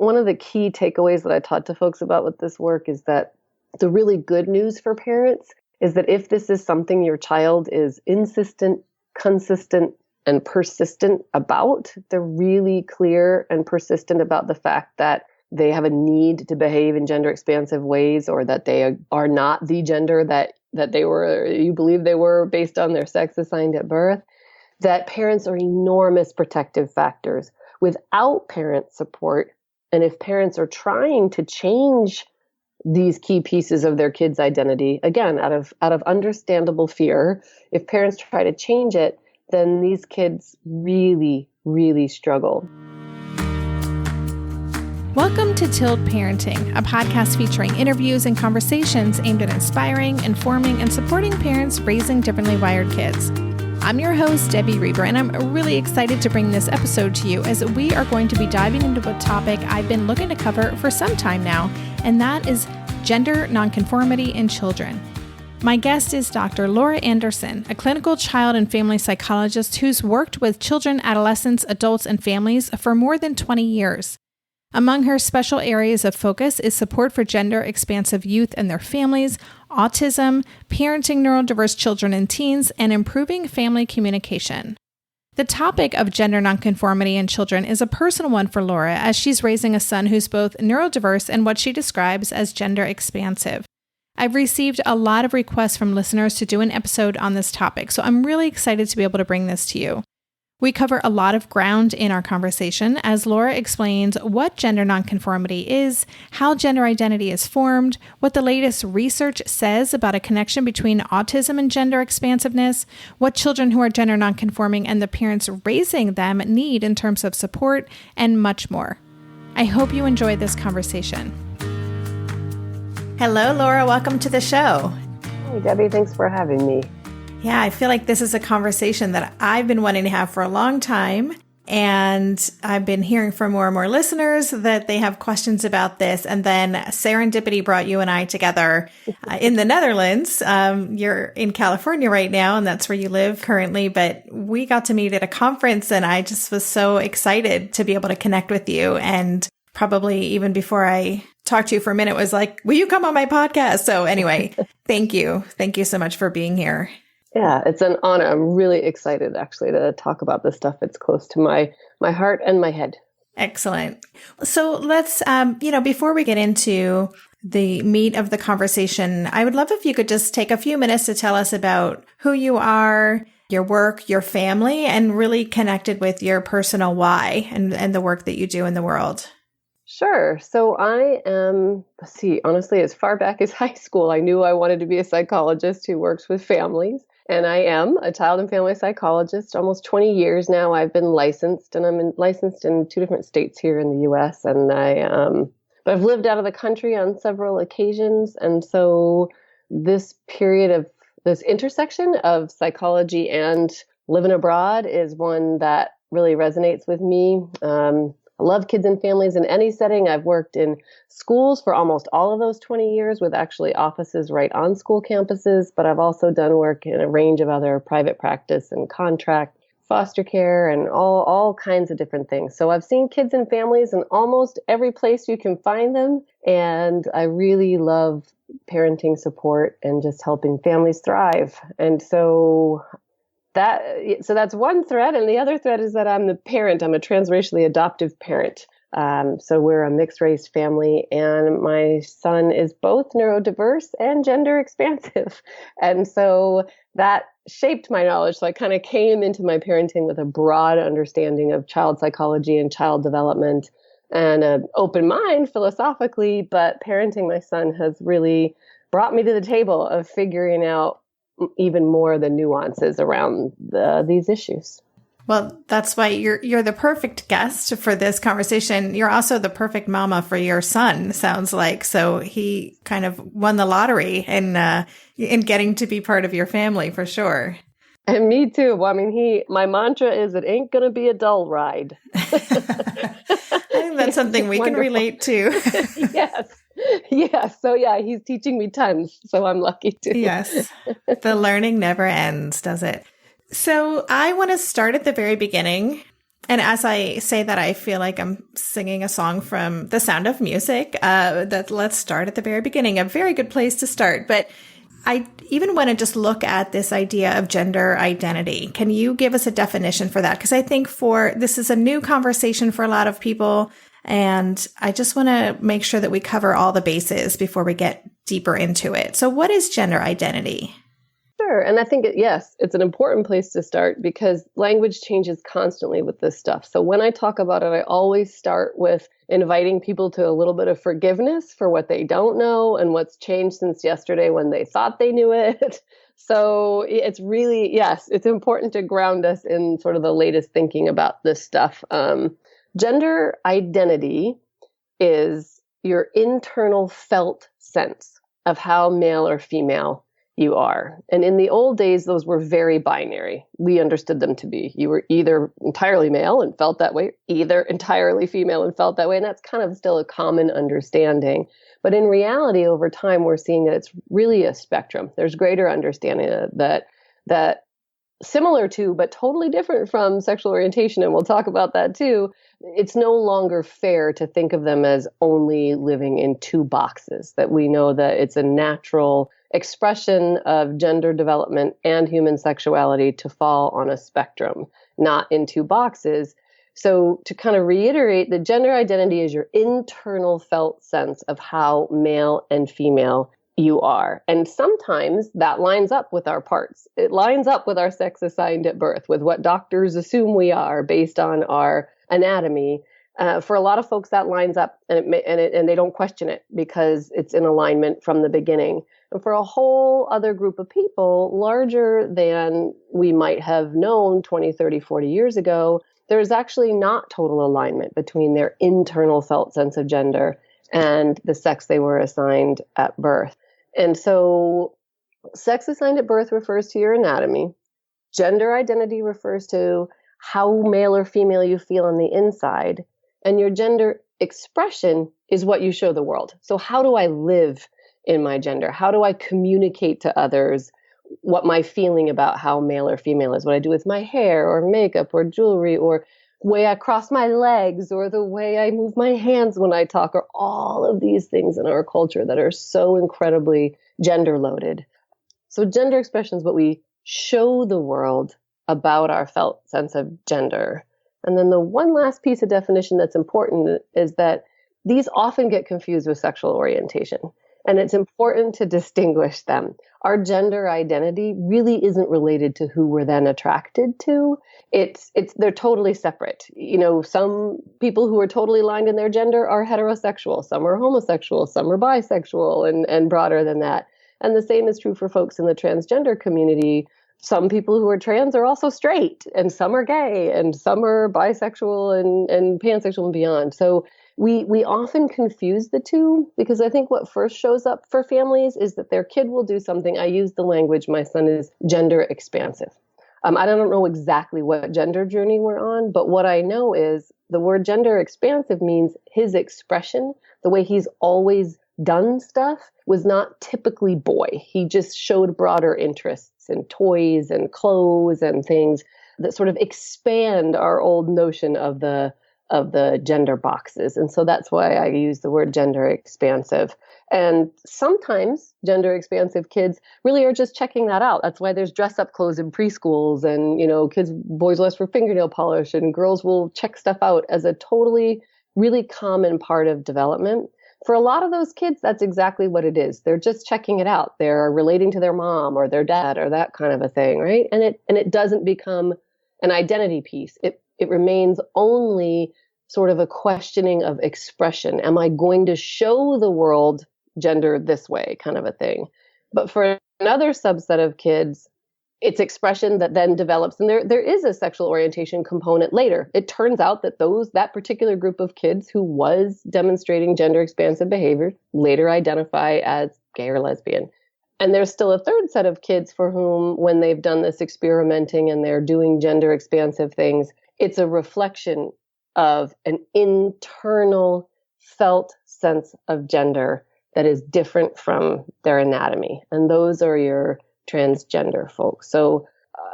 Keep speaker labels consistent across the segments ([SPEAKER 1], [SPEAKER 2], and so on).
[SPEAKER 1] one of the key takeaways that I talk to folks about with this work is that the really good news for parents is that if this is something your child is insistent, consistent, and persistent about, they're really clear and persistent about the fact that they have a need to behave in gender expansive ways, or that they are not the gender that you believe they were based on their sex assigned at birth, that parents are enormous protective factors. Without parent support, and if parents are trying to change these key pieces of their kid's identity, again, out of understandable fear, if parents try to change it, then these kids really, really struggle.
[SPEAKER 2] Welcome to Tilled Parenting, a podcast featuring interviews and conversations aimed at inspiring, informing, and supporting parents raising differently wired kids. I'm your host, Debbie Reber, and I'm really excited to bring this episode to you as we are going to be diving into a topic I've been looking to cover for some time now, and that is gender nonconformity in children. My guest is Dr. Laura Anderson, a clinical child and family psychologist who's worked with children, adolescents, adults, and families for more than 20 years. Among her special areas of focus is support for gender expansive youth and their families, autism, parenting neurodiverse children and teens, and improving family communication. The topic of gender nonconformity in children is a personal one for Laura, as she's raising a son who's both neurodiverse and what she describes as gender expansive. I've received a lot of requests from listeners to do an episode on this topic, so I'm really excited to be able to bring this to you. We cover a lot of ground in our conversation as Laura explains what gender nonconformity is, how gender identity is formed, what the latest research says about a connection between autism and gender expansiveness, what children who are gender nonconforming and the parents raising them need in terms of support, and much more. I hope you enjoy this conversation. Hello, Laura. Welcome to the show.
[SPEAKER 1] Hey, Debbie. Thanks for having me.
[SPEAKER 2] Yeah, I feel like this is a conversation that I've been wanting to have for a long time. And I've been hearing from more and more listeners that they have questions about this. And then serendipity brought you and I together in the Netherlands. You're in California right now, and that's where you live currently. But we got to meet at a conference, and I just was so excited to be able to connect with you. And probably even before I talked to you for a minute was like, will you come on my podcast? So anyway, thank you. Thank you so much for being here.
[SPEAKER 1] Yeah, it's an honor. I'm really excited actually to talk about this stuff. It's close to my heart and my head.
[SPEAKER 2] Excellent. So let's, before we get into the meat of the conversation, I would love if you could just take a few minutes to tell us about who you are, your work, your family, and really connected with your personal why and the work that you do in the world.
[SPEAKER 1] Sure. So I am, honestly, as far back as high school, I knew I wanted to be a psychologist who works with families. And I am a child and family psychologist. Almost 20 years now, I've been licensed, and I'm licensed in 2 different states here in the U.S. And but I've lived out of the country on several occasions. And so this period of this intersection of psychology and living abroad is one that really resonates with me. I love kids and families in any setting. I've worked in schools for almost all of those 20 years with actually offices right on school campuses, but I've also done work in a range of other private practice and contract, foster care, and all kinds of different things. So I've seen kids and families in almost every place you can find them, and I really love parenting support and just helping families thrive. And so that's one thread. And the other thread is that I'm the parent. I'm a transracially adoptive parent. So we're a mixed race family, and my son is both neurodiverse and gender expansive. And so that shaped my knowledge. So I kind of came into my parenting with a broad understanding of child psychology and child development and an open mind philosophically, but parenting my son has really brought me to the table of figuring out even more the nuances around these issues.
[SPEAKER 2] Well, that's why you're the perfect guest for this conversation. You're also the perfect mama for your son, sounds like. So he kind of won the lottery in getting to be part of your family for sure.
[SPEAKER 1] And me too. Well, I mean, my mantra is it ain't going to be a dull ride.
[SPEAKER 2] I think that's something we can relate to.
[SPEAKER 1] Yes. Yes. So yeah, he's teaching me tons. So I'm lucky too.
[SPEAKER 2] Yes. The learning never ends, does it? So I want to start at the very beginning And as I say that, I feel like I'm singing a song from The Sound of Music. That let's start at the very beginning, a very good place to start. But I even want to just look at this idea of gender identity. Can you give us a definition for that? Because I think this is a new conversation for a lot of people. And I just want to make sure that we cover all the bases before we get deeper into it. So what is gender identity?
[SPEAKER 1] Sure. And I think, yes, it's an important place to start because language changes constantly with this stuff. So when I talk about it, I always start with inviting people to a little bit of forgiveness for what they don't know and what's changed since yesterday when they thought they knew it. So it's really, yes, it's important to ground us in sort of the latest thinking about this stuff. Gender identity is your internal felt sense of how male or female you are. And in the old days, those were very binary. We understood them to be. You were either entirely male and felt that way, either entirely female and felt that way. And that's kind of still a common understanding. But in reality, over time, we're seeing that it's really a spectrum. There's greater understanding that similar to, but totally different from sexual orientation. And we'll talk about that too. It's no longer fair to think of them as only living in two boxes, that we know that it's a natural expression of gender development and human sexuality to fall on a spectrum, not in two boxes. So to kind of reiterate, the gender identity is your internal felt sense of how male and female you are. And sometimes that lines up with our parts. It lines up with our sex assigned at birth, with what doctors assume we are based on our anatomy. For a lot of folks, that lines up, and they don't question it because it's in alignment from the beginning. And for a whole other group of people, larger than we might have known 20, 30, 40 years ago, there's actually not total alignment between their internal felt sense of gender and the sex they were assigned at birth. And so sex assigned at birth refers to your anatomy. Gender identity refers to how male or female you feel on the inside. And your gender expression is what you show the world. So how do I live in my gender? How do I communicate to others what my feeling about how male or female is? What I do with my hair or makeup or jewelry or way I cross my legs or the way I move my hands when I talk, or all of these things in our culture that are so incredibly gender loaded. So gender expression is what we show the world about our felt sense of gender. And then the one last piece of definition that's important is that these often get confused with sexual orientation. And it's important to distinguish them. Our gender identity really isn't related to who we're then attracted to. They're totally separate. You know, some people who are totally aligned in their gender are heterosexual. Some are homosexual. Some are bisexual and broader than that. And the same is true for folks in the transgender community. Some people who are trans are also straight, and some are gay, and some are bisexual and pansexual and beyond. So we often confuse the two, because I think what first shows up for families is that their kid will do something. I use the language, my son is gender expansive. I don't know exactly what gender journey we're on, but what I know is the word gender expansive means his expression, the way he's always done stuff, was not typically boy. He just showed broader interests in toys and clothes and things that sort of expand our old notion of the gender boxes. And so that's why I use the word gender expansive. And sometimes gender expansive kids really are just checking that out. That's why there's dress up clothes in preschools, and, you know, boys will ask for fingernail polish, and girls will check stuff out as a totally really common part of development. For a lot of those kids, that's exactly what it is. They're just checking it out. They're relating to their mom or their dad or that kind of a thing, right? And it doesn't become an identity piece. It remains only sort of a questioning of expression. Am I going to show the world gender this way, kind of a thing? But for another subset of kids, it's expression that then develops. And there is a sexual orientation component later. It turns out that that particular group of kids who was demonstrating gender expansive behavior later identify as gay or lesbian. And there's still a third set of kids for whom, when they've done this experimenting and they're doing gender expansive things, it's a reflection of an internal felt sense of gender that is different from their anatomy. And those are your transgender folks. So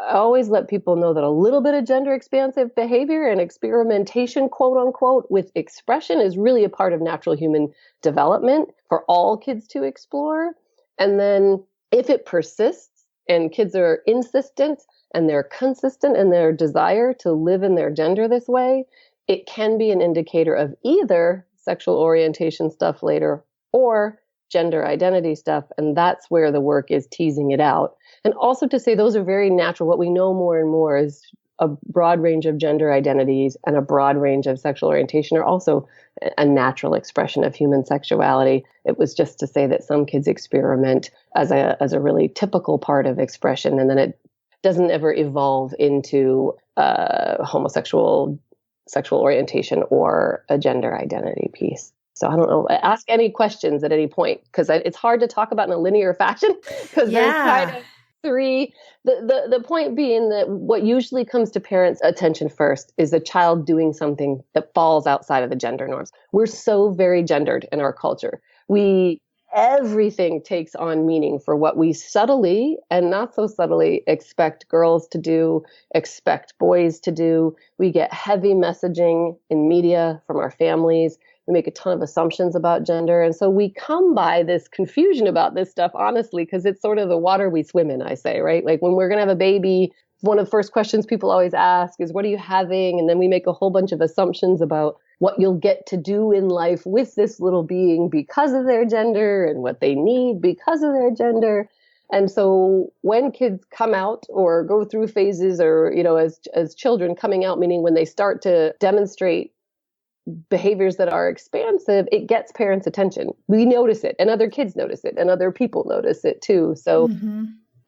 [SPEAKER 1] I always let people know that a little bit of gender expansive behavior and experimentation, quote unquote, with expression is really a part of natural human development for all kids to explore. And then if it persists and kids are insistent and they're consistent in their desire to live in their gender this way, it can be an indicator of either sexual orientation stuff later or gender identity stuff. And that's where the work is teasing it out. And also to say those are very natural. What we know more and more is a broad range of gender identities and a broad range of sexual orientation are also a natural expression of human sexuality. It was just to say that some kids experiment as a really typical part of expression, and then it doesn't ever evolve into homosexual sexual orientation or a gender identity piece. So I don't know. Ask any questions at any point, because it's hard to talk about in a linear fashion because there's kind of three. The point being that what usually comes to parents' attention first is a child doing something that falls outside of the gender norms. We're so very gendered in our culture. Everything takes on meaning for what we subtly and not so subtly expect girls to do, expect boys to do. We get heavy messaging in media from our families. We make a ton of assumptions about gender. And so we come by this confusion about this stuff, honestly, because it's sort of the water we swim in, I say, right? Like when we're going to have a baby, one of the first questions people always ask is, what are you having? And then we make a whole bunch of assumptions about what you'll get to do in life with this little being because of their gender and what they need because of their gender. And so when kids come out or go through phases or, as children coming out, meaning when they start to demonstrate behaviors that are expansive, it gets parents' attention. We notice it and other kids notice it and other people notice it too. So,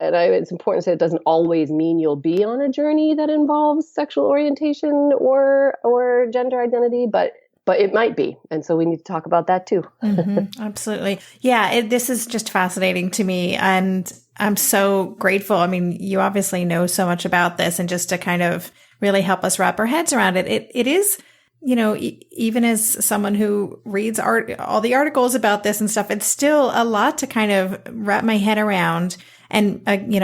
[SPEAKER 1] it's important to say it doesn't always mean you'll be on a journey that involves sexual orientation or gender identity, but it might be. And so we need to talk about that too.
[SPEAKER 2] Absolutely. Yeah. This is just fascinating to me. And I'm so grateful. I mean, you obviously know so much about this, and just to kind of really help us wrap our heads around it. It is, even as someone who reads all the articles about this and stuff, it's still a lot to kind of wrap my head around. And,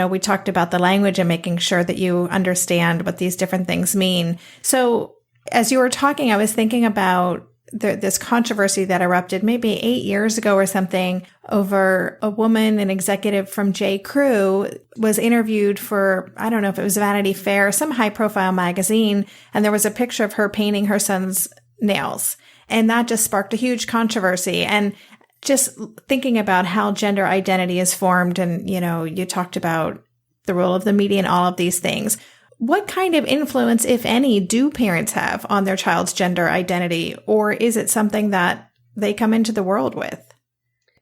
[SPEAKER 2] we talked about the language and making sure that you understand what these different things mean. So as you were talking, I was thinking about this controversy that erupted maybe 8 years ago or something over a woman, an executive from J. Crew, was interviewed for, I don't know if it was Vanity Fair, some high profile magazine. And there was a picture of her painting her son's nails. And that just sparked a huge controversy. And just thinking about how gender identity is formed, and, you talked about the role of the media and all of these things. What kind of influence, if any, do parents have on their child's gender identity? Or is it something that they come into the world with?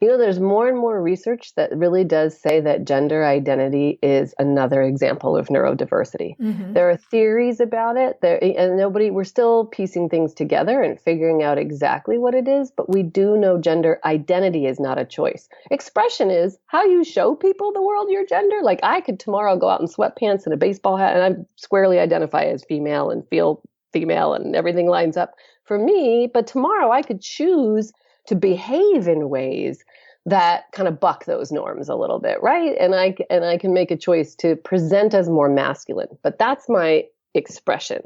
[SPEAKER 1] There's more and more research that really does say that gender identity is another example of neurodiversity. There are theories about it, and we're still piecing things together and figuring out exactly what it is, but we do know gender identity is not a choice. Expression is how you show people the world your gender. Like I could tomorrow go out in sweatpants and a baseball hat, and I squarely identify as female and feel female and everything lines up for me, but tomorrow I could choose to behave in ways that kind of buck those norms a little bit, right? And I can make a choice to present as more masculine, but that's my expression.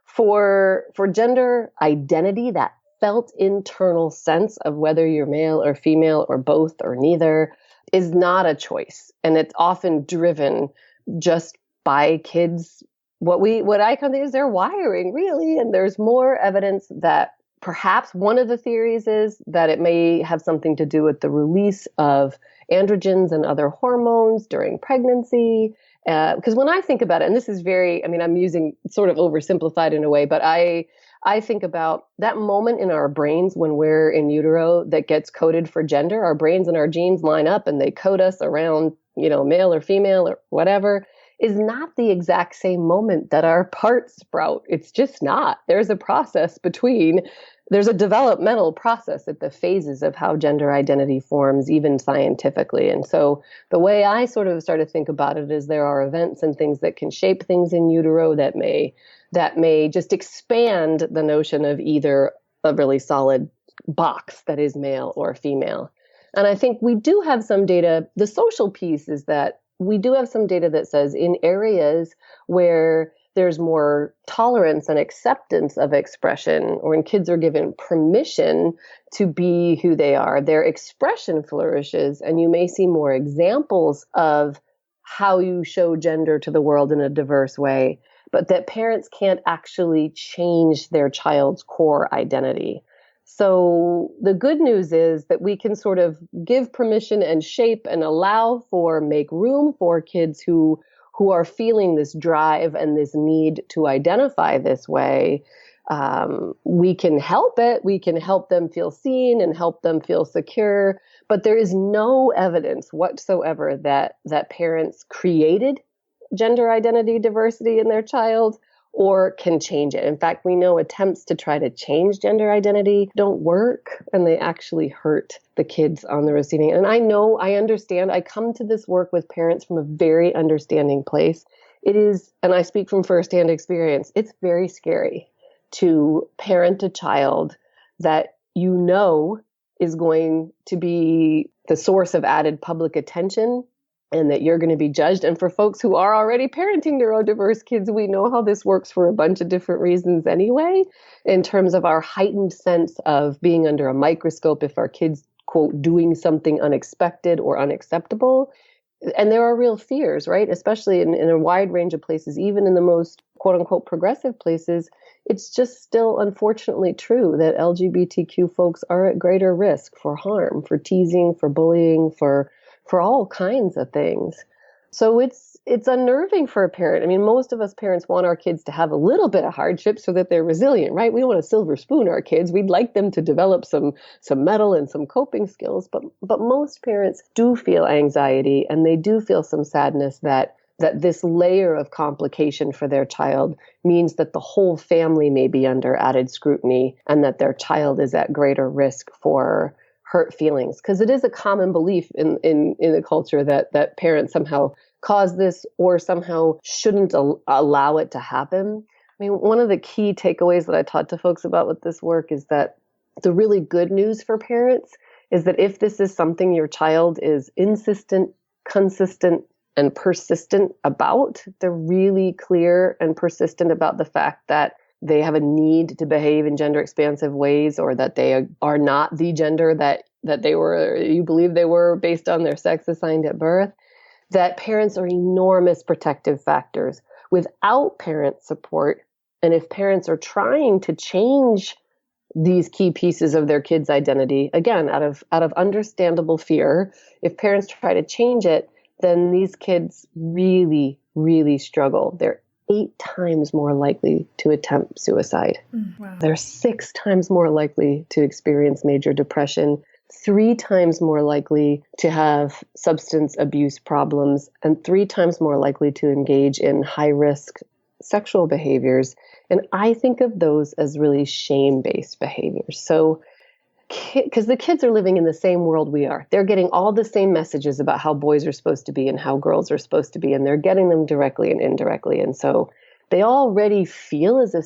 [SPEAKER 1] For gender identity, that felt internal sense of whether you're male or female or both or neither is not a choice, and it's often driven just by kids. What I kind of think is their wiring, really, and there's more evidence that. Perhaps one of the theories is that it may have something to do with the release of androgens and other hormones during pregnancy. Because when I think about it, and this is I'm using sort of oversimplified in a way, but I think about that moment in our brains when we're in utero that gets coded for gender. Our brains and our genes line up and they code us around, male or female or whatever, is not the exact same moment that our parts sprout. It's just not. There's a developmental process at the phases of how gender identity forms, even scientifically. And so the way I sort of start to think about it is there are events and things that can shape things in utero that may just expand the notion of either a really solid box that is male or female. And I think we do have some data. The social piece is that we do have some data that says in areas where there's more tolerance and acceptance of expression, or when kids are given permission to be who they are, their expression flourishes, and you may see more examples of how you show gender to the world in a diverse way, but that parents can't actually change their child's core identity. So the good news is that we can sort of give permission and shape and make room for kids who are feeling this drive and this need to identify this way. We can help it. We can help them feel seen and help them feel secure. But there is no evidence whatsoever that parents created gender identity diversity in their child or can change it. In fact, we know attempts to try to change gender identity don't work, and they actually hurt the kids on the receiving end. And I understand, I come to this work with parents from a very understanding place. It is, and I speak from firsthand experience, it's very scary to parent a child that you know is going to be the source of added public attention, and that you're going to be judged. And for folks who are already parenting neurodiverse kids, we know how this works for a bunch of different reasons anyway, in terms of our heightened sense of being under a microscope if our kids, quote, doing something unexpected or unacceptable. And there are real fears, right? Especially in a wide range of places, even in the most, quote unquote, progressive places. It's just still unfortunately true that LGBTQ folks are at greater risk for harm, for teasing, for bullying, for all kinds of things. So it's unnerving for a parent. I mean, most of us parents want our kids to have a little bit of hardship so that they're resilient, right? We want to silver spoon our kids. We'd like them to develop some mettle and some coping skills. But most parents do feel anxiety, and they do feel some sadness that this layer of complication for their child means that the whole family may be under added scrutiny, and that their child is at greater risk for hurt feelings. Because it is a common belief in the culture that parents somehow cause this or somehow shouldn't allow it to happen. I mean, one of the key takeaways that I talk to folks about with this work is that the really good news for parents is that if this is something your child is insistent, consistent, and persistent about, they're really clear and persistent about the fact that they have a need to behave in gender expansive ways, or that they are not the gender that you believe they were based on their sex assigned at birth, that parents are enormous protective factors. Without parent support, and if parents are trying to change these key pieces of their kids' identity, again, out of understandable fear, if parents try to change it, then these kids really, really struggle. They're 8 times more likely to attempt suicide.
[SPEAKER 2] Wow.
[SPEAKER 1] They're 6 times more likely to experience major depression, 3 times more likely to have substance abuse problems, and 3 times more likely to engage in high-risk sexual behaviors. And I think of those as really shame-based behaviors. So, because the kids are living in the same world we are. They're getting all the same messages about how boys are supposed to be and how girls are supposed to be, and they're getting them directly and indirectly. And so they already feel as if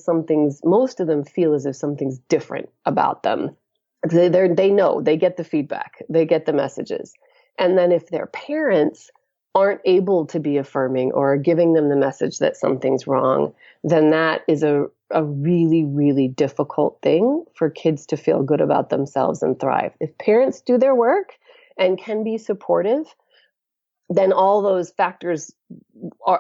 [SPEAKER 1] most of them feel as if something's different about them. They know, they get the feedback, they get the messages. And then if their parents aren't able to be affirming or giving them the message that something's wrong, then that is a really, really difficult thing for kids to feel good about themselves and thrive. If parents do their work and can be supportive, then all those factors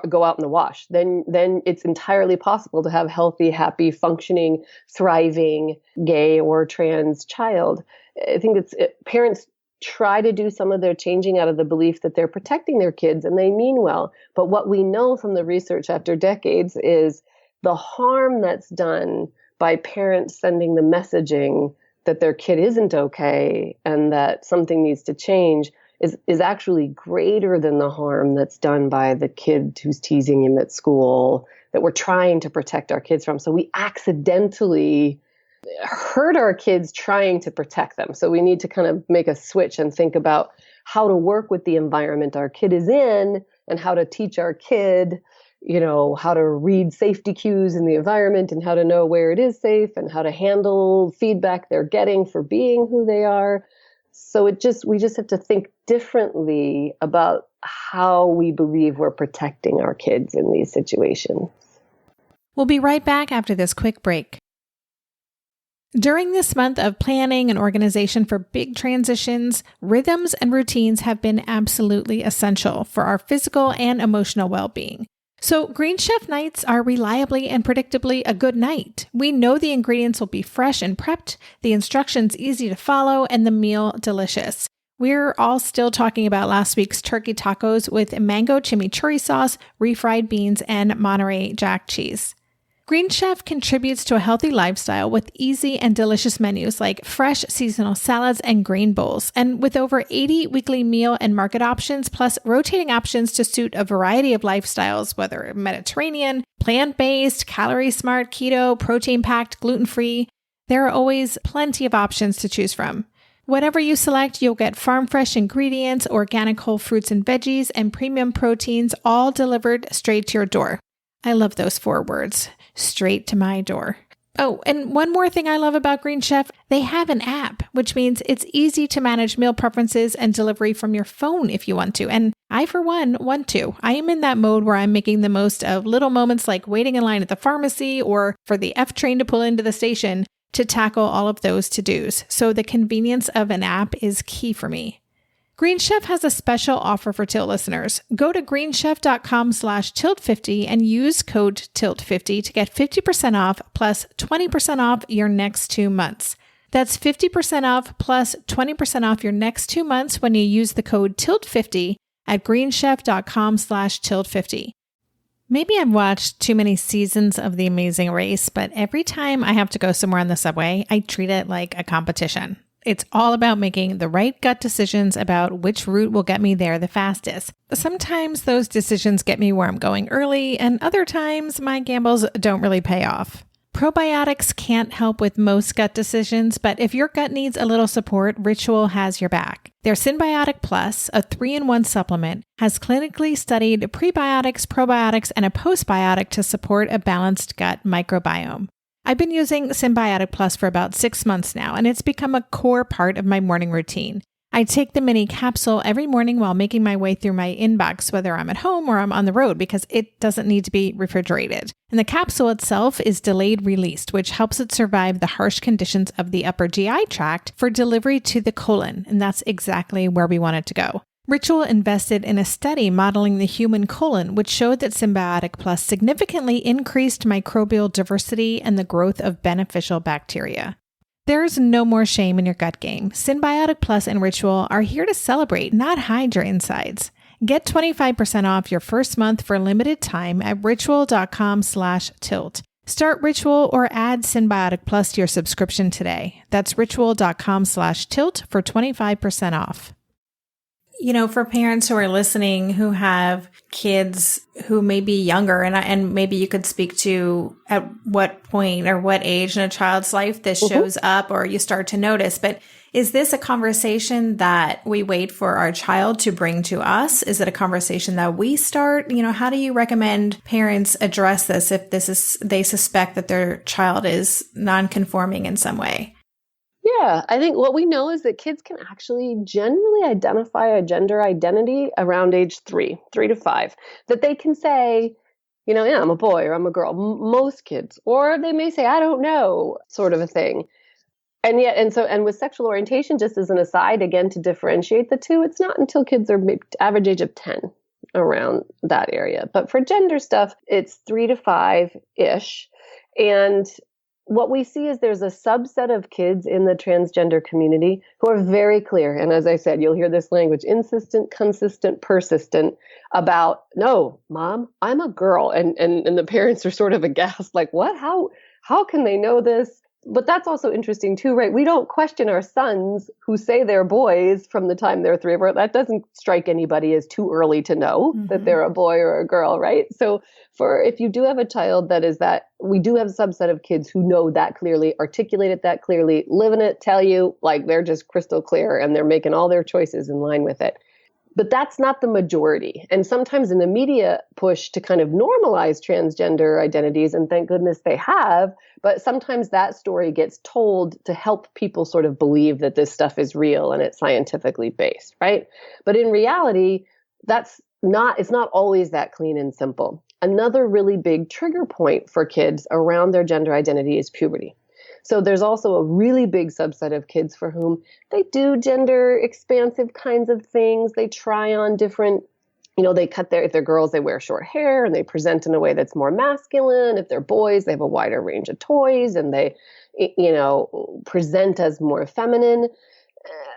[SPEAKER 1] go out in the wash. Then it's entirely possible to have a healthy, happy, functioning, thriving gay or trans child. I think parents try to do some of their changing out of the belief that they're protecting their kids, and they mean well. But what we know from the research after decades is the harm that's done by parents sending the messaging that their kid isn't okay and that something needs to change is actually greater than the harm that's done by the kid who's teasing him at school that we're trying to protect our kids from. So we accidentally hurt our kids trying to protect them. So we need to kind of make a switch and think about how to work with the environment our kid is in and how to teach our kid, how to read safety cues in the environment and how to know where it is safe and how to handle feedback they're getting for being who they are. So we just have to think differently about how we believe we're protecting our kids in these situations.
[SPEAKER 2] We'll be right back after this quick break. During this month of planning and organization for big transitions, rhythms and routines have been absolutely essential for our physical and emotional well-being. So Green Chef nights are reliably and predictably a good night. We know the ingredients will be fresh and prepped, the instructions easy to follow, and the meal delicious. We're all still talking about last week's turkey tacos with mango chimichurri sauce, refried beans, and Monterey Jack cheese. Green Chef contributes to a healthy lifestyle with easy and delicious menus like fresh seasonal salads and green bowls. And with over 80 weekly meal and market options, plus rotating options to suit a variety of lifestyles, whether Mediterranean, plant-based, calorie-smart, keto, protein-packed, gluten-free, there are always plenty of options to choose from. Whatever you select, you'll get farm-fresh ingredients, organic whole fruits and veggies, and premium proteins, all delivered straight to your door. I love those 4 words. Straight to my door. Oh, and one more thing I love about Green Chef, they have an app, which means it's easy to manage meal preferences and delivery from your phone if you want to. And I, for one, want to. I am in that mode where I'm making the most of little moments like waiting in line at the pharmacy or for the F train to pull into the station to tackle all of those to-dos. So the convenience of an app is key for me. Green Chef has a special offer for Tilt listeners. Go to greenchef.com/tilt50 and use code TILT50 to get 50% off plus 20% off your next 2 months. That's 50% off plus 20% off your next 2 months when you use the code TILT50 at greenchef.com/tilt50. Maybe I've watched too many seasons of The Amazing Race, but every time I have to go somewhere on the subway, I treat it like a competition. It's all about making the right gut decisions about which route will get me there the fastest. Sometimes those decisions get me where I'm going early, and other times my gambles don't really pay off. Probiotics can't help with most gut decisions, but if your gut needs a little support, Ritual has your back. Their Synbiotic Plus, a 3-in-1 supplement, has clinically studied prebiotics, probiotics, and a postbiotic to support a balanced gut microbiome. I've been using Synbiotic Plus for about 6 months now, and it's become a core part of my morning routine. I take the mini capsule every morning while making my way through my inbox, whether I'm at home or I'm on the road, because it doesn't need to be refrigerated. And the capsule itself is delayed released, which helps it survive the harsh conditions of the upper GI tract for delivery to the colon, and that's exactly where we want it to go. Ritual invested in a study modeling the human colon, which showed that Synbiotic Plus significantly increased microbial diversity and the growth of beneficial bacteria. There's no more shame in your gut game. Synbiotic Plus and Ritual are here to celebrate, not hide your insides. Get 25% off your first month for a limited time at ritual.com/tilt. Start Ritual or add Synbiotic Plus to your subscription today. That's ritual.com/tilt for 25% off. You know, for parents who are listening who have kids who may be younger, and maybe you could speak to at what point or what age in a child's life this shows up or you start to notice, but is this a conversation that we wait for our child to bring to us? Is it a conversation that we start? You know, how do you recommend parents address this if they suspect that their child is non-conforming in some way?
[SPEAKER 1] Yeah, I think what we know is that kids can actually generally identify a gender identity around age 3 to 5, that they can say, you know, yeah, I'm a boy or I'm a girl, most kids, or they may say, I don't know, sort of a thing. And yet, and with sexual orientation, just as an aside, again, to differentiate the two, it's not until kids are average age of 10 around that area. But for gender stuff, it's 3 to 5-ish. And what we see is there's a subset of kids in the transgender community who are very clear. And as I said, you'll hear this language, insistent, consistent, persistent, about, no, Mom, I'm a girl. And the parents are sort of aghast, like, what? How can they know this? But that's also interesting too, right? We don't question our sons who say they're boys from the time they're 3 or 4. That doesn't strike anybody as too early to know that they're a boy or a girl, right? So if you do have a child that is that, we do have a subset of kids who know that clearly, articulate it that clearly, live in it, tell you, like they're just crystal clear and they're making all their choices in line with it. But that's not the majority. And sometimes in the media push to kind of normalize transgender identities, and thank goodness they have, but sometimes that story gets told to help people sort of believe that this stuff is real and it's scientifically based, right? But in reality, it's not always that clean and simple. Another really big trigger point for kids around their gender identity is puberty. So there's also a really big subset of kids for whom they do gender expansive kinds of things. They try on different, they if they're girls, they wear short hair and they present in a way that's more masculine. If they're boys, they have a wider range of toys and they, present as more feminine.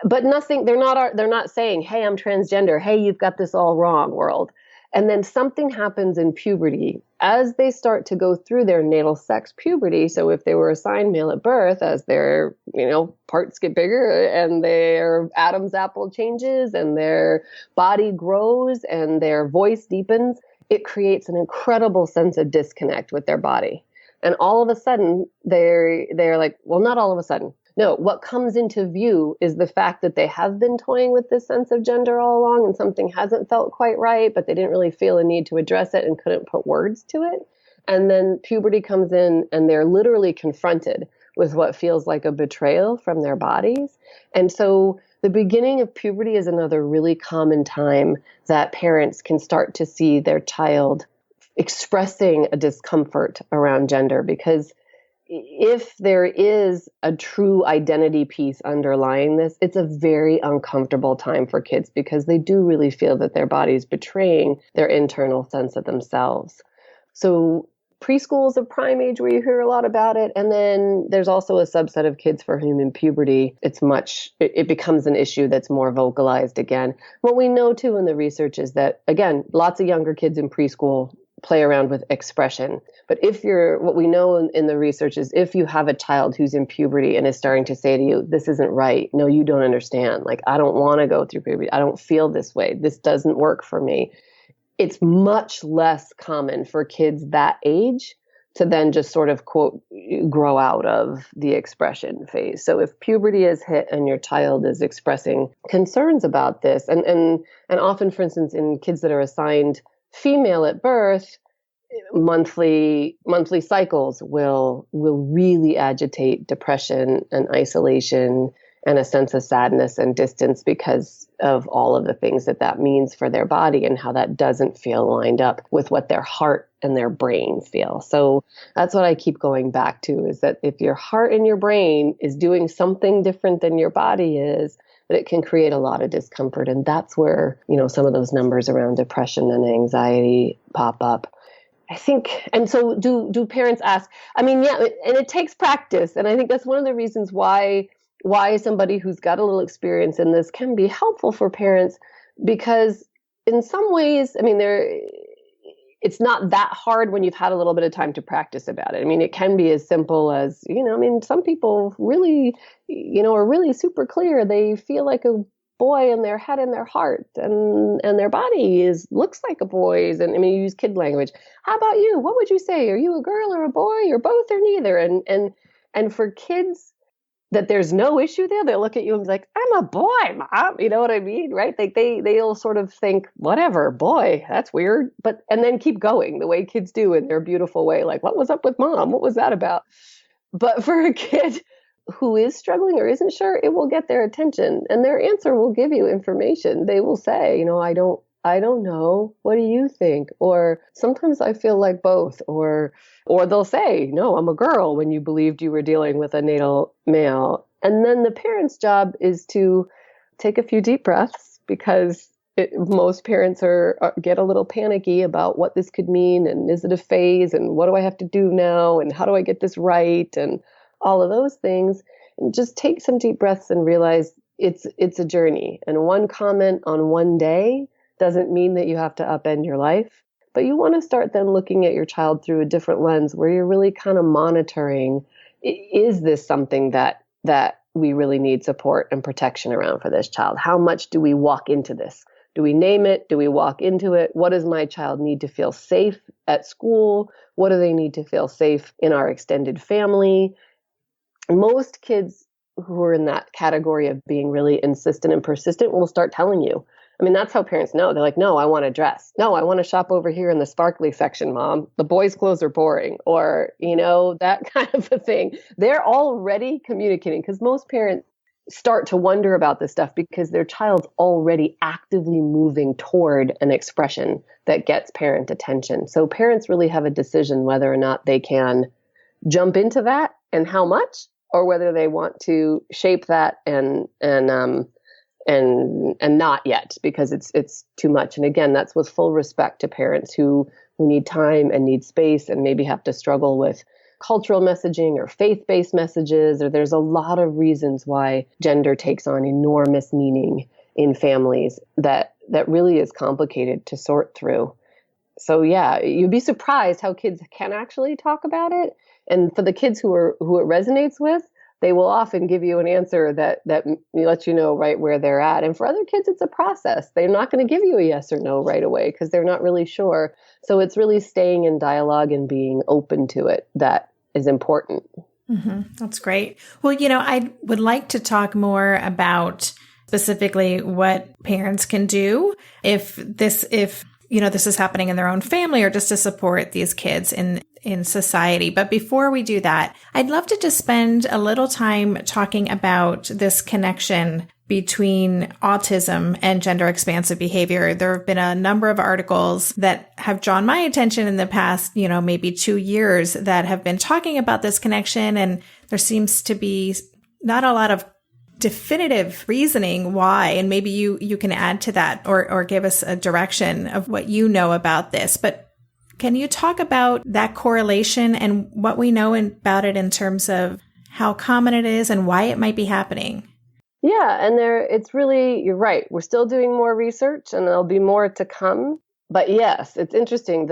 [SPEAKER 1] But they're not saying, hey, I'm transgender. Hey, you've got this all wrong, world. And then something happens in puberty as they start to go through their natal sex puberty. So if they were assigned male at birth, as their, parts get bigger and their Adam's apple changes and their body grows and their voice deepens, it creates an incredible sense of disconnect with their body. And all of a sudden, they're like, well, not all of a sudden. No, what comes into view is the fact that they have been toying with this sense of gender all along and something hasn't felt quite right, but they didn't really feel a need to address it and couldn't put words to it. And then puberty comes in and they're literally confronted with what feels like a betrayal from their bodies. And so the beginning of puberty is another really common time that parents can start to see their child expressing a discomfort around gender, because if there is a true identity piece underlying this, it's a very uncomfortable time for kids because they do really feel that their body's betraying their internal sense of themselves. So preschool is a prime age where you hear a lot about it. And then there's also a subset of kids for whom in puberty, it becomes an issue that's more vocalized again. What we know too in the research is that, again, lots of younger kids in preschool play around with expression. But what we know in the research is if you have a child who's in puberty and is starting to say to you, this isn't right. No, you don't understand. Like, I don't want to go through puberty. I don't feel this way. This doesn't work for me. It's much less common for kids that age to then just sort of, quote, grow out of the expression phase. So if puberty is hit and your child is expressing concerns about this, and often, for instance, in kids that are assigned female at birth, monthly cycles will really agitate depression and isolation and a sense of sadness and distance because of all of the things that means for their body and how that doesn't feel lined up with what their heart and their brain feel. So that's what I keep going back to, is that if your heart and your brain is doing something different than your body is, that it can create a lot of discomfort. And that's where, some of those numbers around depression and anxiety pop up. I think, and so do parents ask? I mean, yeah, and it takes practice. And I think that's one of the reasons why somebody who's got a little experience in this can be helpful for parents, because in some ways, I mean, it's not that hard when you've had a little bit of time to practice about it. I mean, it can be as simple as, some people really, are really super clear. They feel like a boy in their head and their heart, and their body looks like a boy's. And I mean, you use kid language. How about you? What would you say? Are you a girl or a boy or both or neither? And for kids that there's no issue there, they look at you and be like, I'm a boy, Mom. You know what I mean? Right? Like they'll sort of think, whatever, boy, that's weird. And then keep going the way kids do in their beautiful way. Like, what was up with Mom? What was that about? But for a kid who is struggling or isn't sure, it will get their attention, and their answer will give you information. They will say, I don't know. What do you think? Or sometimes I feel like both. Or they'll say, no, I'm a girl, when you believed you were dealing with a natal male. And then the parent's job is to take a few deep breaths, because most parents get a little panicky about what this could mean, and is it a phase, and what do I have to do now, and how do I get this right, and all of those things. And just take some deep breaths and realize it's a journey. And one comment on one day doesn't mean that you have to upend your life, but you want to start then looking at your child through a different lens, where you're really kind of monitoring, is this something that we really need support and protection around for this child? How much do we walk into this? Do we name it? Do we walk into it? What does my child need to feel safe at school? What do they need to feel safe in our extended family? Most kids who are in that category of being really insistent and persistent will start telling you. I mean, that's how parents know. They're like, no, I want to dress. No, I want to shop over here in the sparkly section, Mom. The boys' clothes are boring. Or, that kind of a thing. They're already communicating, because most parents start to wonder about this stuff because their child's already actively moving toward an expression that gets parent attention. So parents really have a decision whether or not they can jump into that and how much, or whether they want to shape that and not yet, because it's too much. And again, that's with full respect to parents who need time and need space and maybe have to struggle with cultural messaging or faith-based messages, or there's a lot of reasons why gender takes on enormous meaning in families that really is complicated to sort through. So yeah, you'd be surprised how kids can actually talk about it. And for the kids who it resonates with, they will often give you an answer that lets you know right where they're at. And for other kids, it's a process. They're not going to give you a yes or no right away because they're not really sure. So it's really staying in dialogue and being open to it that is important.
[SPEAKER 2] Mm-hmm. That's great. Well, I would like to talk more about specifically what parents can do if this is happening in their own family, or just to support these kids in society. But before we do that, I'd love to just spend a little time talking about this connection between autism and gender expansive behavior. There have been a number of articles that have drawn my attention in the past, maybe 2 years, that have been talking about this connection. And there seems to be not a lot of definitive reasoning why. And maybe you can add to that or give us a direction of what you know about this. But can you talk about that correlation and what we know about it in terms of how common it is and why it might be happening?
[SPEAKER 1] Yeah, and it's really, you're right. We're still doing more research and there'll be more to come. But yes, it's interesting.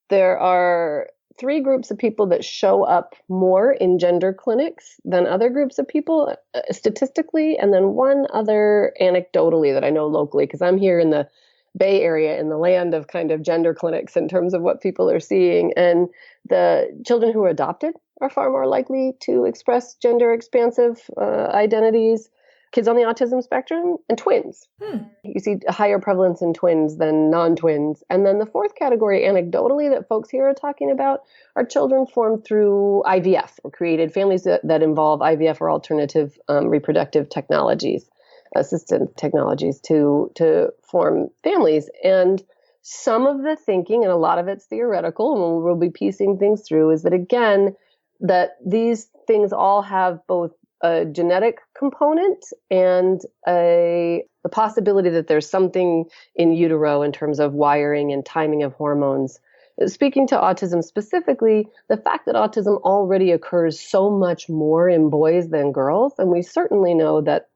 [SPEAKER 1] There are 3 groups of people that show up more in gender clinics than other groups of people statistically, and then one other anecdotally that I know locally, because I'm here in the Bay Area, in the land of kind of gender clinics in terms of what people are seeing. And the children who are adopted are far more likely to express gender expansive identities. Kids on the autism spectrum and twins. You see a higher prevalence in twins than non-twins. And then the 4th category, anecdotally, that folks here are talking about are children formed through IVF, or created families that involve IVF or alternative reproductive technologies, assisted technologies to form families. And some of the thinking, and a lot of it's theoretical, and we'll be piecing things through, is that, again, that these things all have both a genetic component and the possibility that there's something in utero in terms of wiring and timing of hormones. Speaking to autism specifically, the fact that autism already occurs so much more in boys than girls, and we certainly know that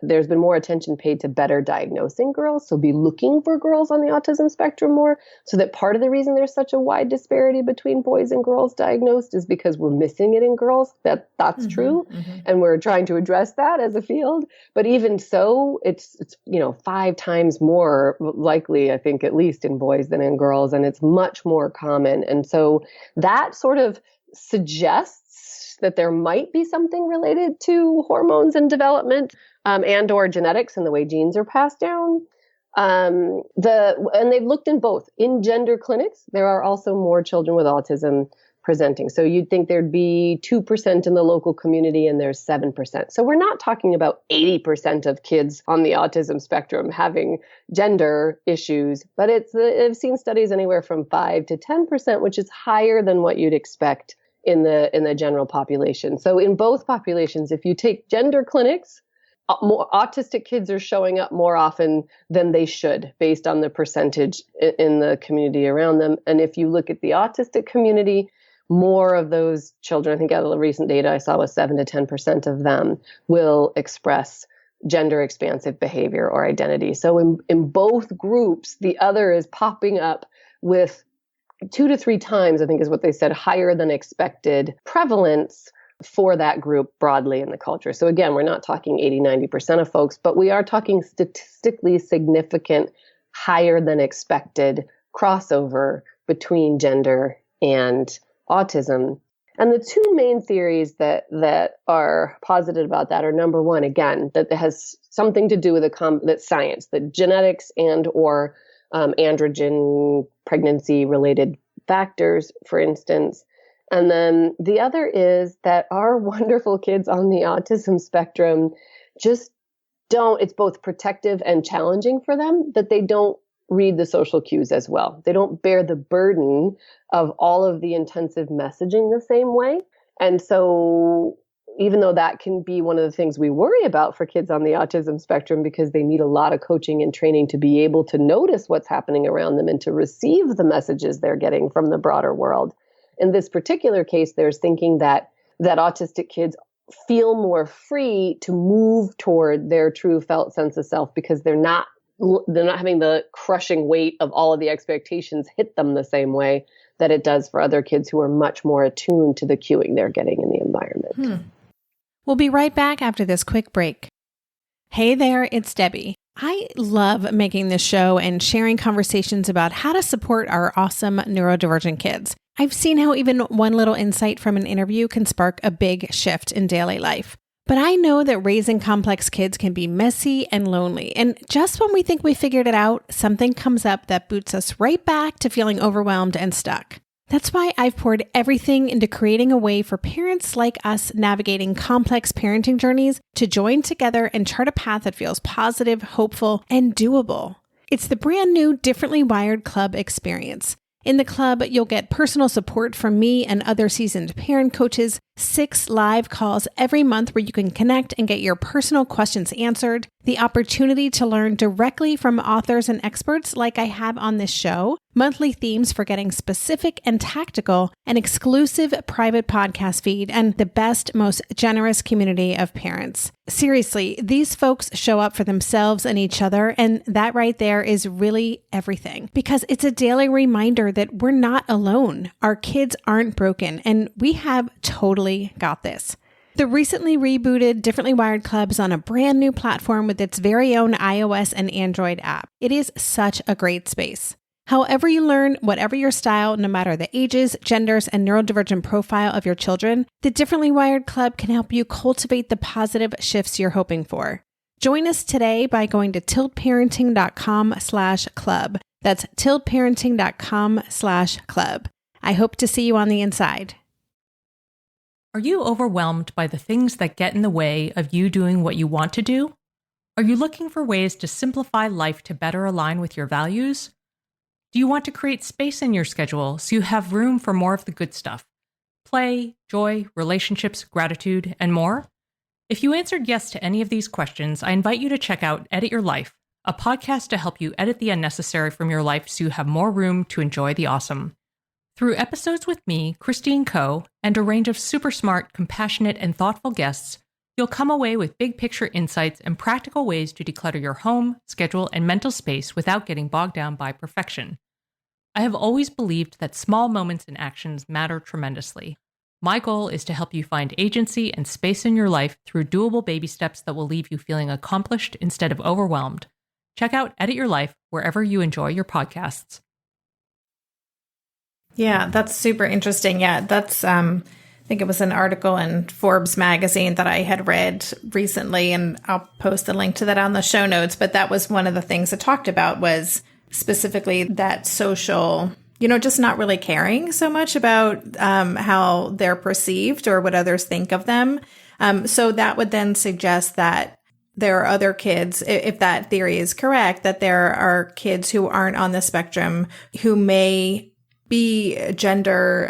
[SPEAKER 1] there's been more attention paid to better diagnosing girls, so be looking for girls on the autism spectrum more, so that part of the reason there's such a wide disparity between boys and girls diagnosed is because we're missing it in girls. That's true, and we're trying to address that as a field. But even so, it's 5 times more likely, I think, at least in boys than in girls, and it's much more common. And so that sort of suggests that there might be something related to hormones and development, and or genetics and the way genes are passed down. And they've looked in both. In gender clinics, there are also more children with autism presenting. So you'd think there'd be 2% in the local community, and there's 7%. So we're not talking about 80% of kids on the autism spectrum having gender issues, but I've seen studies anywhere from 5 to 10%, which is higher than what you'd expect in the general population. So in both populations, if you take gender clinics, more autistic kids are showing up more often than they should based on the percentage in the community around them. And if you look at the autistic community, more of those children, I think out of the recent data I saw was 7 to 10% of them will express gender expansive behavior or identity. So in both groups, the other is popping up with 2 to 3 times, I think is what they said, higher than expected prevalence for that group broadly in the culture. So again, we're not talking 80, 90% of folks, but we are talking statistically significant, higher than expected crossover between gender and autism. And the 2 main theories that are posited about that are, number one, again, that it has something to do with that science, that genetics and or androgen pregnancy related factors, for instance, And then the other is that our wonderful kids on the autism spectrum just don't, it's both protective and challenging for them that they don't read the social cues as well. They don't bear the burden of all of the intensive messaging the same way. And so even though that can be one of the things we worry about for kids on the autism spectrum, because they need a lot of coaching and training to be able to notice what's happening around them and to receive the messages they're getting from the broader world. In this particular case, there's thinking that autistic kids feel more free to move toward their true felt sense of self because they're not having the crushing weight of all of the expectations hit them the same way that it does for other kids who are much more attuned to the cueing they're getting in the environment.
[SPEAKER 2] We'll be right back after this quick break. Hey there, it's Debbie. I love making this show and sharing conversations about how to support our awesome neurodivergent kids. I've seen how even one little insight from an interview can spark a big shift in daily life. But I know that raising complex kids can be messy and lonely. And just when we think we figured it out, something comes up that boots us right back to feeling overwhelmed and stuck. That's why I've poured everything into creating a way for parents like us navigating complex parenting journeys to join together and chart a path that feels positive, hopeful, and doable. It's the brand new Differently Wired Club experience. In the club, you'll get personal support from me and other seasoned parent coaches, 6 live calls every month where you can connect and get your personal questions answered, the opportunity to learn directly from authors and experts like I have on this show, monthly themes for getting specific and tactical, an exclusive private podcast feed, and the best, most generous community of parents. Seriously, these folks show up for themselves and each other, and that right there is really everything. Because it's a daily reminder that we're not alone. Our kids aren't broken, and we have totally got this. The recently rebooted Differently Wired Club is on a brand new platform with its very own iOS and Android app. It is such a great space. However you learn, whatever your style, no matter the ages, genders, and neurodivergent profile of your children, the Differently Wired Club can help you cultivate the positive shifts you're hoping for. Join us today by going to tiltparenting.com/club. That's tiltparenting.com/club. I hope to see you on the inside.
[SPEAKER 3] Are you overwhelmed by the things that get in the way of you doing what you want to do? Are you looking for ways to simplify life to better align with your values? Do you want to create space in your schedule so you have room for more of the good stuff? Play, joy, relationships, gratitude, and more? If you answered yes to any of these questions, I invite you to check out Edit Your Life, a podcast to help you edit the unnecessary from your life so you have more room to enjoy the awesome. Through episodes with me, Christine Coe, and a range of super smart, compassionate, and thoughtful guests, you'll come away with big picture insights and practical ways to declutter your home, schedule, and mental space without getting bogged down by perfection. I have always believed that small moments and actions matter tremendously. My goal is to help you find agency and space in your life through doable baby steps that will leave you feeling accomplished instead of overwhelmed. Check out Edit Your Life wherever you enjoy your podcasts.
[SPEAKER 2] Yeah, that's super interesting. Yeah, that's, I think it was an article in Forbes magazine that I had read recently, and I'll post a link to that on the show notes. But that was one of the things it talked about was specifically that social, just not really caring so much about how they're perceived or what others think of them. So that would then suggest that there are other kids, if that theory is correct, that there are kids who aren't on the spectrum who may be gender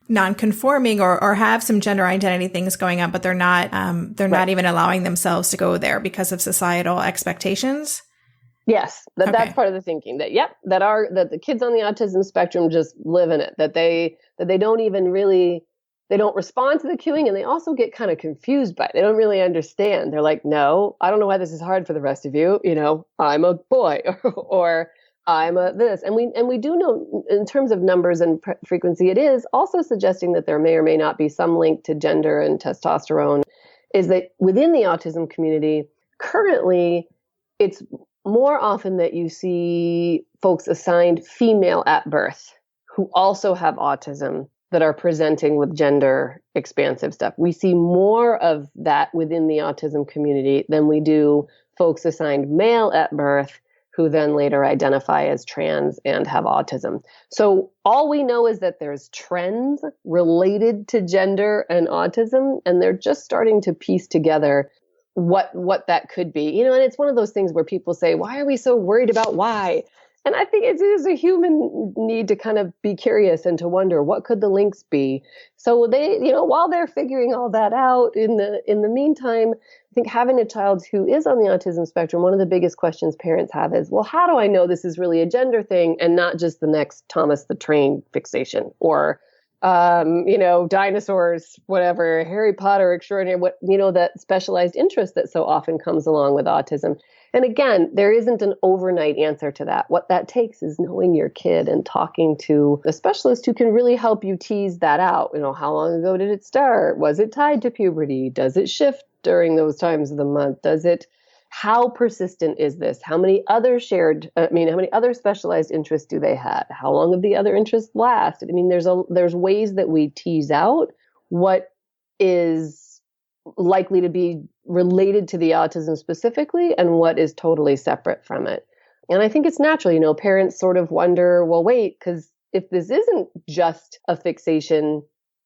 [SPEAKER 2] non-conforming or have some gender identity things going on, but they're not not even allowing themselves to go there because of societal expectations.
[SPEAKER 1] Yes, that's part of the thinking that the kids on the autism spectrum just live in it, that they don't even really, they don't respond to the cueing, and they also get kind of confused by it. They don't really understand. They're like, no, I don't know why this is hard for the rest of you. I'm a boy or I'm a this. And we do know in terms of numbers and frequency, it is also suggesting that there may or may not be some link to gender and testosterone, is that within the autism community, currently, it's more often that you see folks assigned female at birth who also have autism that are presenting with gender expansive stuff. We see more of that within the autism community than we do folks assigned male at birth who then later identify as trans and have autism. So all we know is that there's trends related to gender and autism, and they're just starting to piece together what that could be. And it's one of those things where people say, why are we so worried about why? And I think it is a human need to kind of be curious and to wonder, what could the links be? So they, while they're figuring all that out, in the meantime, I think having a child who is on the autism spectrum, one of the biggest questions parents have is, well, how do I know this is really a gender thing and not just the next Thomas the Train fixation or, dinosaurs, whatever, Harry Potter extraordinary, that specialized interest that so often comes along with autism. And again, there isn't an overnight answer to that. What that takes is knowing your kid and talking to a specialist who can really help you tease that out. How long ago did it start? Was it tied to puberty? Does it shift during those times of the month? How persistent is this? How many other specialized interests do they have? How long have the other interests lasted? There's ways that we tease out what is likely to be related to the autism specifically and what is totally separate from it. And I think it's natural, parents sort of wonder, well, wait, because if this isn't just a fixation,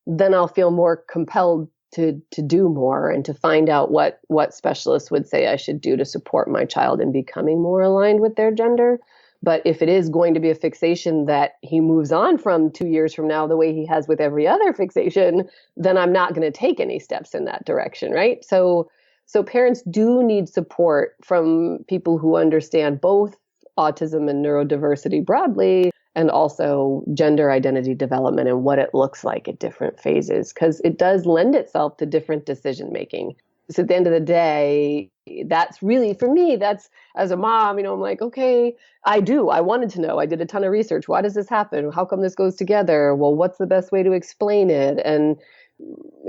[SPEAKER 1] then I'll feel more compelled to do more and to find out what specialists would say I should do to support my child in becoming more aligned with their gender. But if it is going to be a fixation that he moves on from 2 years from now, the way he has with every other fixation, then I'm not going to take any steps in that direction, right? So parents do need support from people who understand both autism and neurodiversity broadly, and also gender identity development and what it looks like at different phases, because it does lend itself to different decision making. So at the end of the day, that's really, for me, that's, as a mom, I'm like, okay, I wanted to know. I did a ton of research. Why does this happen? How come this goes together? Well, what's the best way to explain it? And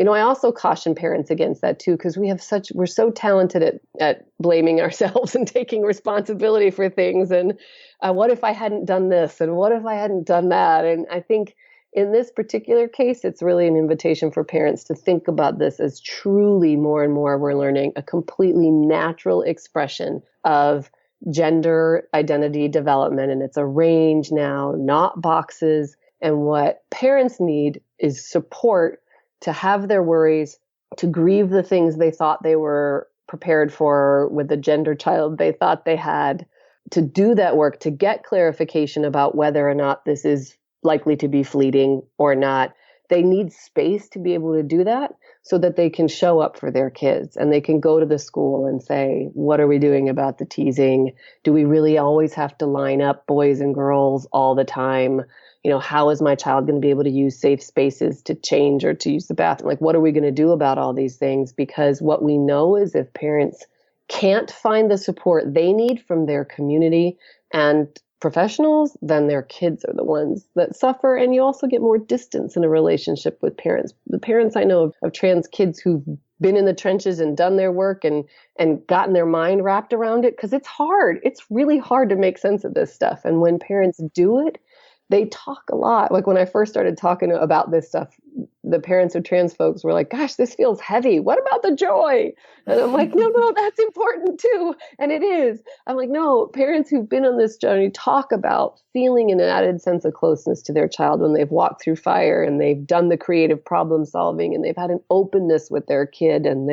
[SPEAKER 1] I also caution parents against that too, because we're so talented at blaming ourselves and taking responsibility for things. And what if I hadn't done this? And what if I hadn't done that? And I think in this particular case, it's really an invitation for parents to think about this as truly more and more we're learning a completely natural expression of gender identity development. And it's a range now, not boxes. And what parents need is support to have their worries, to grieve the things they thought they were prepared for with the gender child they thought they had, to do that work, to get clarification about whether or not this is likely to be fleeting or not. They need space to be able to do that so that they can show up for their kids and they can go to the school and say, what are we doing about the teasing? Do we really always have to line up boys and girls all the time? How is my child going to be able to use safe spaces to change or to use the bathroom? Like, what are we going to do about all these things? Because what we know is if parents can't find the support they need from their community and professionals, then their kids are the ones that suffer. And you also get more distance in a relationship with parents. The parents I know of trans kids who've been in the trenches and done their work and gotten their mind wrapped around it, because it's hard. It's really hard to make sense of this stuff. And when parents do it, they talk a lot. Like when I first started talking about this stuff, the parents of trans folks were like, gosh, this feels heavy. What about the joy? And I'm like, no, that's important too. And it is. I'm like, no, parents who've been on this journey talk about feeling an added sense of closeness to their child when they've walked through fire and they've done the creative problem solving and they've had an openness with their kid and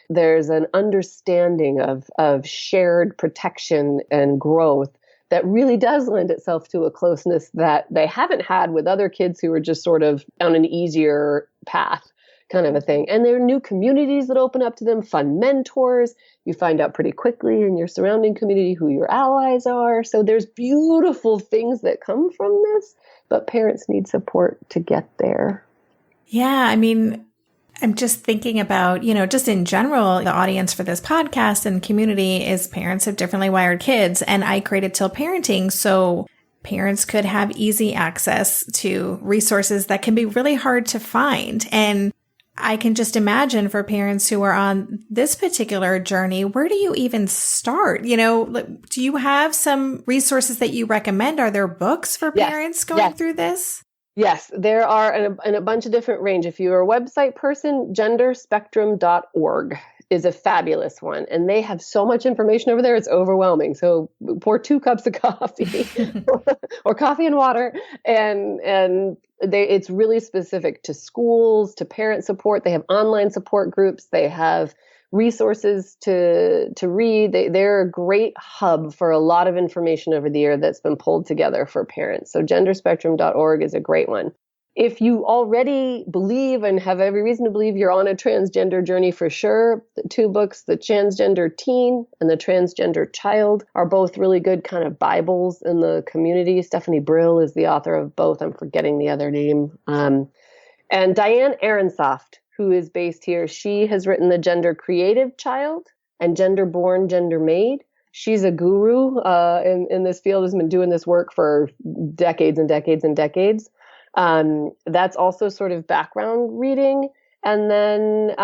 [SPEAKER 1] there's an understanding of shared protection and growth that really does lend itself to a closeness that they haven't had with other kids who are just sort of on an easier path kind of a thing. And there are new communities that open up to them, fun mentors. You find out pretty quickly in your surrounding community who your allies are. So there's beautiful things that come from this, but parents need support to get there.
[SPEAKER 2] Yeah, I'm just thinking about, just in general, the audience for this podcast and community is parents of differently wired kids. And I created Till Parenting so parents could have easy access to resources that can be really hard to find. And I can just imagine for parents who are on this particular journey, where do you even start? Do you have some resources that you recommend? Are there books for parents going through this?
[SPEAKER 1] Yes, there are in a bunch of different range. If you're a website person, genderspectrum.org is a fabulous one. And they have so much information over there, it's overwhelming. So pour 2 cups of coffee or coffee and water. And it's really specific to schools, to parent support. They have online support groups. They have resources to read. They're a great hub for a lot of information over the year that's been pulled together for parents. So genderspectrum.org is a great one. If you already believe and have every reason to believe you're on a transgender journey for sure, the 2 books, The Transgender Teen and The Transgender Child, are both really good kind of Bibles in the community. Stephanie Brill is the author of both. I'm forgetting the other name. And Diane Aronsoft, who is based here, she has written The Gender Creative Child and Gender Born, Gender Made. She's a guru in this field, has been doing this work for decades and decades and decades. That's also sort of background reading. And then,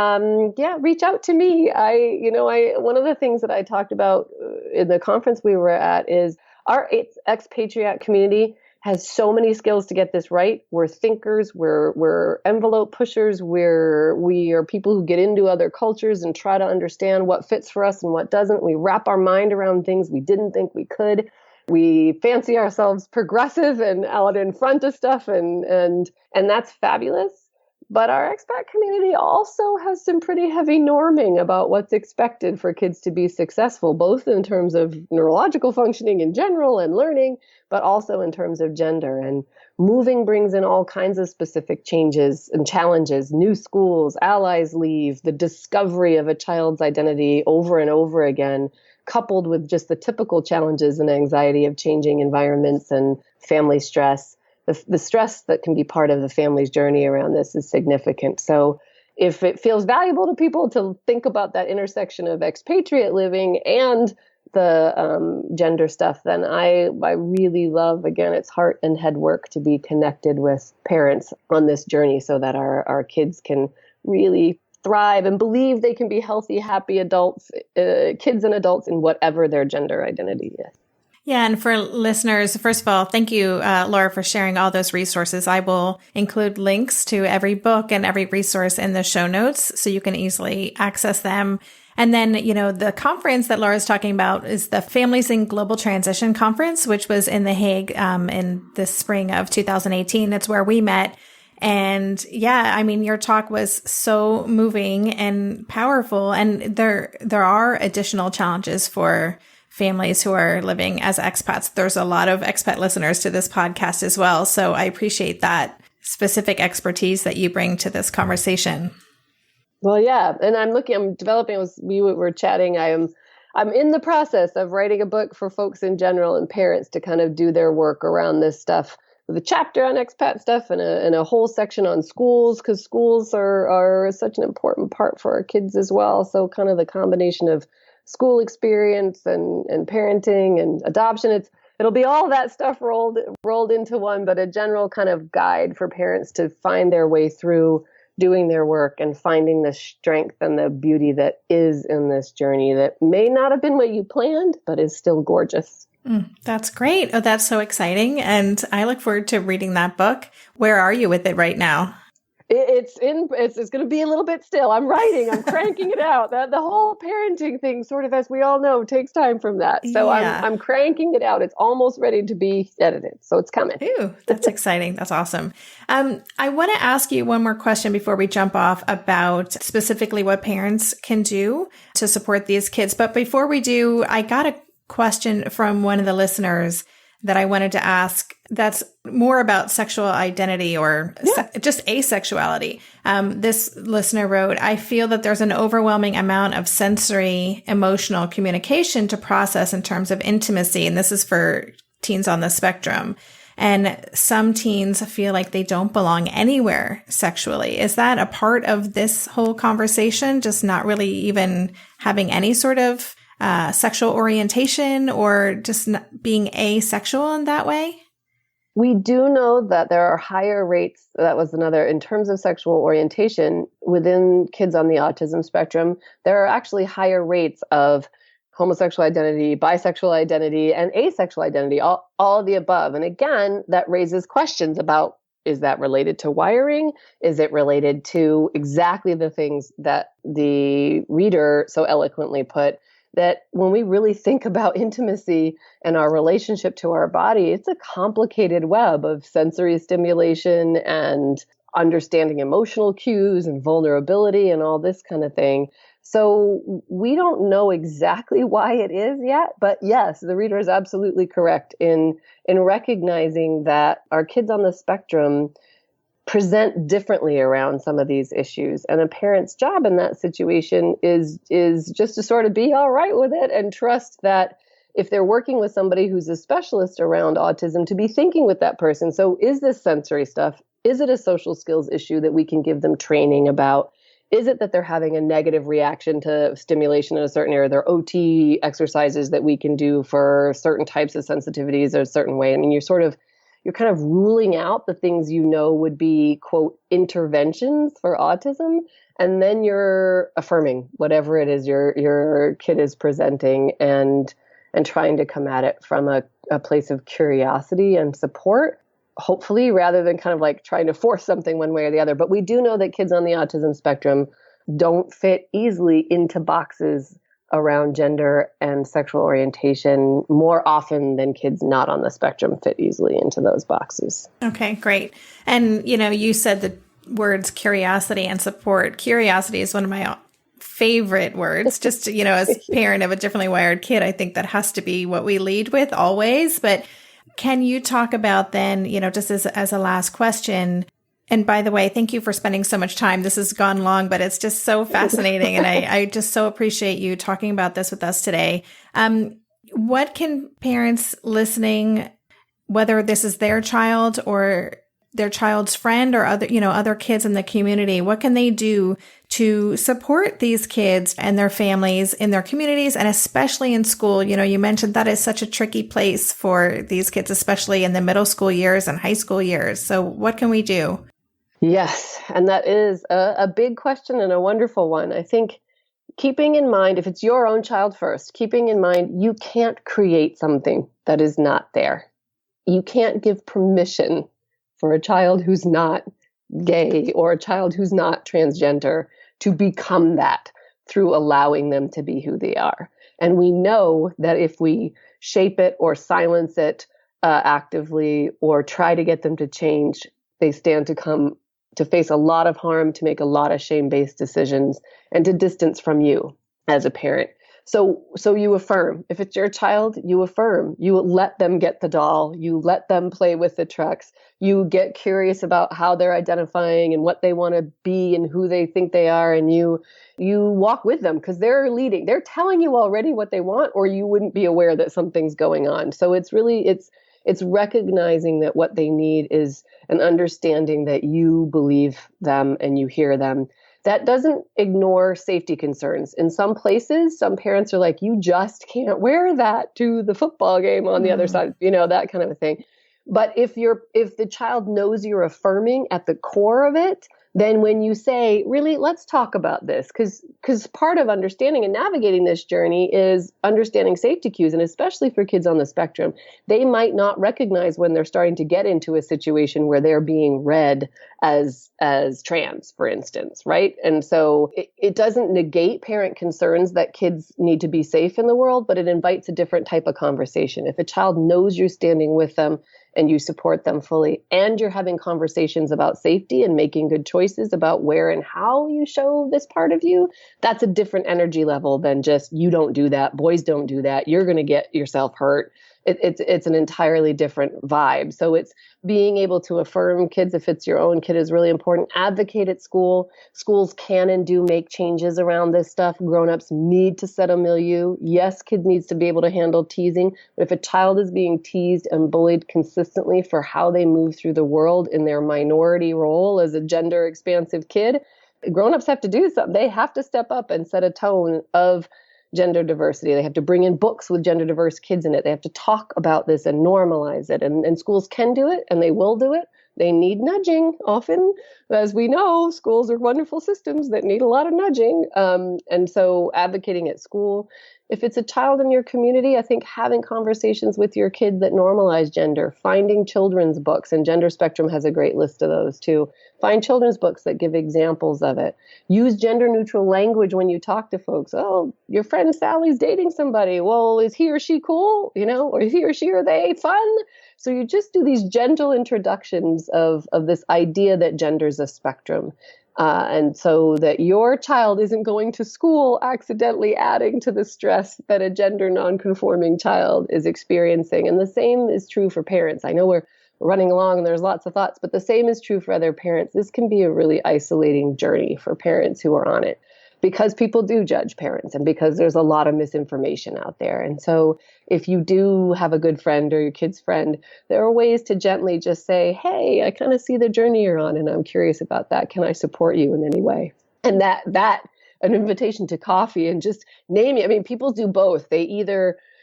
[SPEAKER 1] reach out to me. One of the things that I talked about in the conference we were at is our expatriate community has so many skills to get this right. We're thinkers, we're envelope pushers, we are people who get into other cultures and try to understand what fits for us and what doesn't. We wrap our mind around things we didn't think we could. We fancy ourselves progressive and out in front of stuff, and that's fabulous. But our expat community also has some pretty heavy norming about what's expected for kids to be successful, both in terms of neurological functioning in general and learning, but also in terms of gender. And moving brings in all kinds of specific changes and challenges, new schools, allies leave, the discovery of a child's identity over and over again, coupled with just the typical challenges and anxiety of changing environments and family stress. The stress that can be part of the family's journey around this is significant. So if it feels valuable to people to think about that intersection of expatriate living and the gender stuff, then I really love, again, it's heart and head work to be connected with parents on this journey so that our kids can really thrive and believe they can be healthy, happy adults, kids and adults in whatever their gender identity is.
[SPEAKER 2] Yeah. And for listeners, first of all, thank you, Laura, for sharing all those resources. I will include links to every book and every resource in the show notes so you can easily access them. And then, the conference that Laura's talking about is the Families in Global Transition Conference, which was in The Hague in the spring of 2018. It's where we met. And your talk was so moving and powerful. And there are additional challenges for families who are living as expats. There's a lot of expat listeners to this podcast as well. So I appreciate that specific expertise that you bring to this conversation.
[SPEAKER 1] Well, yeah. And I'm developing, as we were chatting, I'm in the process of writing a book for folks in general and parents to kind of do their work around this stuff, with a chapter on expat stuff and a whole section on schools, because schools are such an important part for our kids as well. So kind of the combination of school experience and parenting and adoption, it'll be all that stuff rolled into one, but a general kind of guide for parents to find their way through doing their work and finding the strength and the beauty that is in this journey that may not have been what you planned, but is still gorgeous.
[SPEAKER 2] That's great. Oh, that's so exciting. And I look forward to reading that book. Where are you with it right now?
[SPEAKER 1] It's going to be a little bit still. I'm cranking it out. The whole parenting thing, sort of, as we all know, takes time from that. So yeah. I'm cranking it out. It's almost ready to be edited. So it's coming.
[SPEAKER 2] Ooh, that's exciting. That's awesome. I want to ask you one more question before we jump off about specifically what parents can do to support these kids. But before we do, I got a question from one of the listeners that I wanted to ask that's more about sexual identity or just asexuality. This listener wrote, I feel that there's an overwhelming amount of sensory, emotional communication to process in terms of intimacy. And this is for teens on the spectrum. And some teens feel like they don't belong anywhere sexually. Is that a part of this whole conversation? Just not really even having any sort of sexual orientation or just being asexual in that way?
[SPEAKER 1] We do know that there are higher rates, that was another, in terms of sexual orientation within kids on the autism spectrum, there are actually higher rates of homosexual identity, bisexual identity, and asexual identity, all of the above. And again, that raises questions about Is that related to wiring? Is it related to exactly the things that the reader so eloquently put, that when we really think about intimacy and our relationship to our body, it's a complicated web of sensory stimulation and understanding emotional cues and vulnerability and all this kind of thing. So we don't know exactly why it is yet, but yes, the reader is absolutely correct in recognizing that our kids on the spectrum present differently around some of these issues. And a parent's job in that situation is just to sort of be all right with it and trust that if they're working with somebody who's a specialist around autism, to be thinking with that person. So is this sensory stuff? Is it a social skills issue that we can give them training about? Is it that they're having a negative reaction to stimulation in a certain area? There are OT exercises that we can do for certain types of sensitivities a certain way. I mean, you're kind of ruling out the things you know would be, quote, interventions for autism, and then you're affirming whatever it is your kid is presenting and trying to come at it from a place of curiosity and support, hopefully, rather than kind of like trying to force something one way or the other. But we do know that kids on the autism spectrum don't fit easily into boxes around gender and sexual orientation more often than kids not on the spectrum fit easily into those boxes.
[SPEAKER 2] Okay, great. And, you said the words curiosity and support. Curiosity is one of my favorite words. Just, as a parent of a differently wired kid, I think that has to be what we lead with always. But can you talk about then, just as a last question, and by the way, thank you for spending so much time. This has gone long, but it's just so fascinating. And I just so appreciate you talking about this with us today. What can parents listening, whether this is their child or their child's friend or other kids in the community, what can they do to support these kids and their families in their communities and especially in school? You mentioned that is such a tricky place for these kids, especially in the middle school years and high school years. So what can we do?
[SPEAKER 1] Yes, and that is a big question and a wonderful one. I think keeping in mind, if it's your own child first, keeping in mind you can't create something that is not there. You can't give permission for a child who's not gay or a child who's not transgender to become that through allowing them to be who they are. And we know that if we shape it or silence it actively or try to get them to change, they stand to face a lot of harm, to make a lot of shame-based decisions, and to distance from you as a parent. So you affirm. If it's your child, you affirm. You let them get the doll. You let them play with the trucks. You get curious about how they're identifying and what they want to be and who they think they are. And you walk with them because they're leading. They're telling you already what they want, or you wouldn't be aware that something's going on. So it's recognizing that what they need is an understanding that you believe them and you hear them. That doesn't ignore safety concerns. In some places, some parents are like, you just can't wear that to the football game on the other side, that kind of a thing. But if the child knows you're affirming at the core of it, then when you say, really, let's talk about this, because part of understanding and navigating this journey is understanding safety cues, and especially for kids on the spectrum, they might not recognize when they're starting to get into a situation where they're being read as trans, for instance, right? And so it doesn't negate parent concerns that kids need to be safe in the world, but it invites a different type of conversation. If a child knows you're standing with them and you support them fully, and you're having conversations about safety and making good choices about where and how you show this part of you, that's a different energy level than just, you don't do that, boys don't do that, you're going to get yourself hurt. It's an entirely different vibe. So it's being able to affirm kids, if it's your own kid, is really important. Advocate at school. Schools can and do make changes around this stuff. Grown-ups need to set a milieu. Yes, kid needs to be able to handle teasing. But if a child is being teased and bullied consistently for how they move through the world in their minority role as a gender expansive kid, grown-ups have to do something. They have to step up and set a tone of gender diversity. They have to bring in books with gender diverse kids in it. They have to talk about this and normalize it. And schools can do it, and they will do it. They need nudging often. As we know, schools are wonderful systems that need a lot of nudging. And so advocating at school If it's a child in your community, I think having conversations with your kid that normalize gender, finding children's books, and Gender Spectrum has a great list of those too. Find children's books that give examples of it. Use gender neutral language when you talk to folks. Oh, your friend Sally's dating somebody. Well, is he or she cool? Or is he or she, are they fun? So you just do these gentle introductions of this idea that gender is a spectrum. And so that your child isn't going to school accidentally adding to the stress that a gender nonconforming child is experiencing. And the same is true for parents. I know we're running along and there's lots of thoughts, but the same is true for other parents. This can be a really isolating journey for parents who are on it, because people do judge parents and because there's a lot of misinformation out there. And so if you do have a good friend or your kid's friend, there are ways to gently just say, hey, I kind of see the journey you're on and I'm curious about that. Can I support you in any way? And that an invitation to coffee and just name it. I mean, people do both.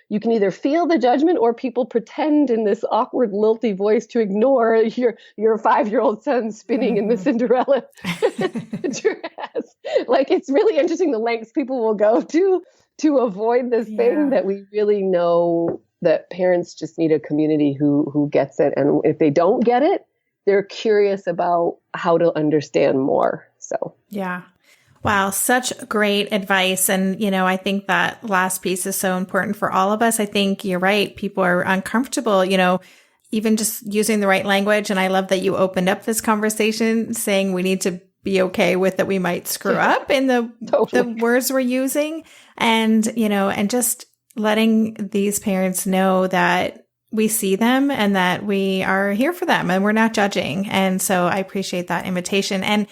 [SPEAKER 1] You can either feel the judgment or people pretend in this awkward, lilty voice to ignore your 5-year-old son spinning in the Cinderella dress. Like, it's really interesting the lengths people will go to avoid this thing that we really know that parents just need a community who gets it. And if they don't get it, they're curious about how to understand more. So,
[SPEAKER 2] yeah. Wow, such great advice. And, I think that last piece is so important for all of us. I think you're right. People are uncomfortable, even just using the right language. And I love that you opened up this conversation saying we need to be okay with that we might screw up in the words we're using. And, and just letting these parents know that we see them and that we are here for them and we're not judging. And so I appreciate that invitation. And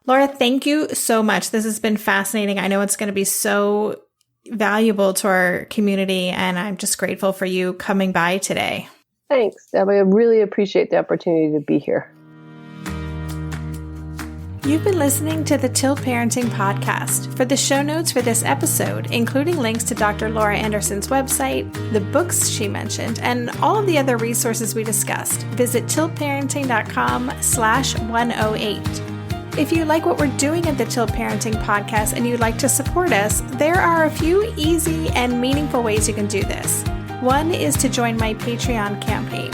[SPEAKER 2] Laura, thank you so much. This has been fascinating. I know it's going to be so valuable to our community, and I'm just grateful for you coming by today.
[SPEAKER 1] Thanks, Debbie. I really appreciate the opportunity to be here.
[SPEAKER 2] You've been listening to the Tilt Parenting Podcast. For the show notes for this episode, including links to Dr. Laura Anderson's website, the books she mentioned, and all of the other resources we discussed, visit tiltparenting.com/108. If you like what we're doing at the Tilt Parenting Podcast and you'd like to support us, there are a few easy and meaningful ways you can do this. One is to join my Patreon campaign.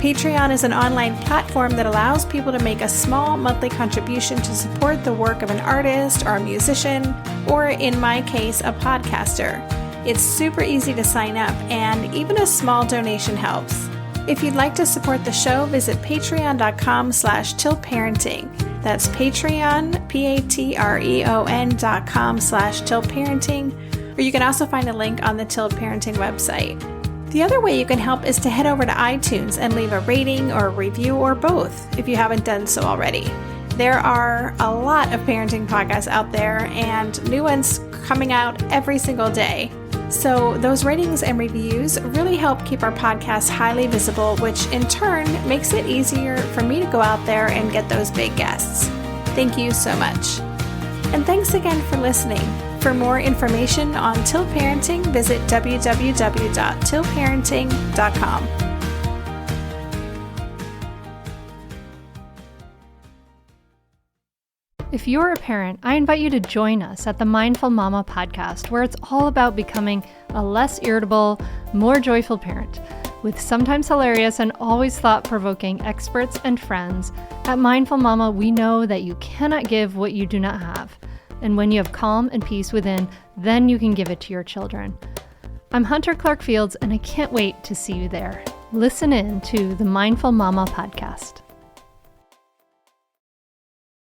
[SPEAKER 2] Patreon is an online platform that allows people to make a small monthly contribution to support the work of an artist or a musician, or in my case, a podcaster. It's super easy to sign up, and even a small donation helps. If you'd like to support the show, visit patreon.com/tiltparenting. That's Patreon, patreon.com/tiltparenting, or you can also find a link on the Tilt Parenting website. The other way you can help is to head over to iTunes and leave a rating or a review, or both, if you haven't done so already. There are a lot of parenting podcasts out there and new ones coming out every single day. So those ratings and reviews really help keep our podcast highly visible, which in turn makes it easier for me to go out there and get those big guests. Thank you so much. And thanks again for listening. For more information on Tilt Parenting, visit www.tiltparenting.com.
[SPEAKER 4] If you're a parent, I invite you to join us at the Mindful Mama podcast, where it's all about becoming a less irritable, more joyful parent. With sometimes hilarious and always thought-provoking experts and friends, at Mindful Mama, we know that you cannot give what you do not have. And when you have calm and peace within, then you can give it to your children. I'm Hunter Clark Fields, and I can't wait to see you there. Listen in to the Mindful Mama podcast.